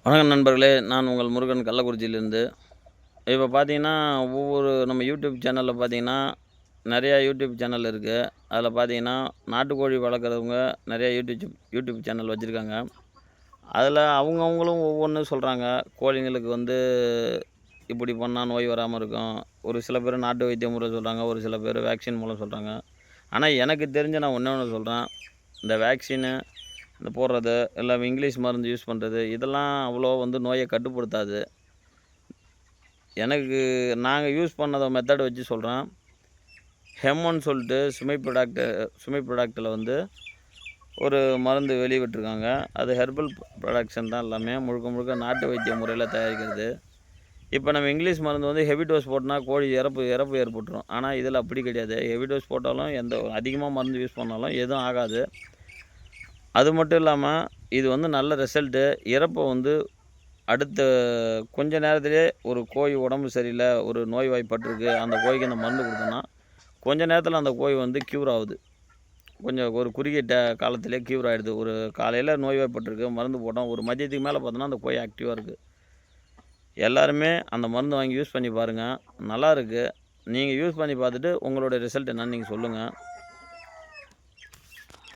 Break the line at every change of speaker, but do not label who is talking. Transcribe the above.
வணக்கம் நண்பர்களே, நான் உங்கள் முருகன் கள்ளக்குறிச்சியிலேருந்து. இப்போ பார்த்தீங்கன்னா, ஒவ்வொரு நம்ம யூடியூப் சேனலில் பார்த்தீங்கன்னா, நிறையா யூடியூப் சேனல் இருக்குது. அதில் பார்த்தீங்கன்னா, நாட்டுக்கோழி வளர்க்குறவங்க நிறையா யூடியூப் சேனல் வச்சுருக்காங்க. அதில் அவங்கவங்களும் ஒவ்வொன்று சொல்கிறாங்க. கோழிங்களுக்கு வந்து இப்படி பண்ணா நோய் வராமல் இருக்கும். ஒரு சில பேர் நாட்டு வைத்திய முறை சொல்கிறாங்க. ஒரு சில பேர் வேக்சின் மூலம் சொல்கிறாங்க. ஆனால் எனக்கு தெரிஞ்சு நான் ஒண்ணே ஒன்று சொல்கிறேன். இந்த வேக்சினு இந்த போடுறது, இல்லை இங்கிலீஷ் மருந்து யூஸ் பண்ணுறது, இதெல்லாம் அவ்வளோ வந்து நோயை கட்டுப்படுத்தாது. எனக்கு நாங்கள் யூஸ் பண்ணத மெத்தட் வச்சு சொல்கிறேன். ஹெம்மோன்னு சொல்லிட்டு சுமை ப்ராடக்ட்டில் வந்து ஒரு மருந்து வெளிவிட்டிருக்காங்க. அது ஹெர்பல் ப்ரொடக்ஷன் தான் எல்லாமே. முழுக்க முழுக்க நாட்டு வைத்திய முறையில் தயாரிக்கிறது. இப்போ நம்ம இங்கிலீஷ் மருந்து வந்து ஹெவி டோஸ் போட்டோம்னா கோழி இறப்பு ஏற்பட்டுரும். ஆனால் இதில் அப்படி கிடையாது. ஹெவி டோஸ் போட்டாலும் அதிகமாக மருந்து யூஸ் பண்ணாலும் எதுவும் ஆகாது. அது மட்டும் இல்லாமல் இது வந்து நல்ல ரிசல்ட்டு. இறப்பை வந்து அடுத்த கொஞ்ச நேரத்திலே ஒரு கோழி உடம்பு சரியில்லை, ஒரு நோய்வாய்ப்பட்டிருக்கு, அந்த கோழிக்கு அந்த மருந்து கொடுத்தோன்னா கொஞ்ச நேரத்தில் அந்த கோழி வந்து க்யூர் ஆகுது. ஒரு குறுகிய காலத்திலே க்யூர் ஆகிடுது. ஒரு காலையில் நோய்வாய்ப்பட்டிருக்கு, மருந்து போட்டோம், ஒரு மதியத்துக்கு மேலே பார்த்தோன்னா அந்த கோழி ஆக்டிவாக இருக்குது. எல்லாருமே அந்த மருந்து வாங்கி யூஸ் பண்ணி பாருங்கள், நல்லாயிருக்கு. நீங்கள் யூஸ் பண்ணி பார்த்துட்டு உங்களுடைய ரிசல்ட் என்னன்னு நீங்கள் சொல்லுங்கள்.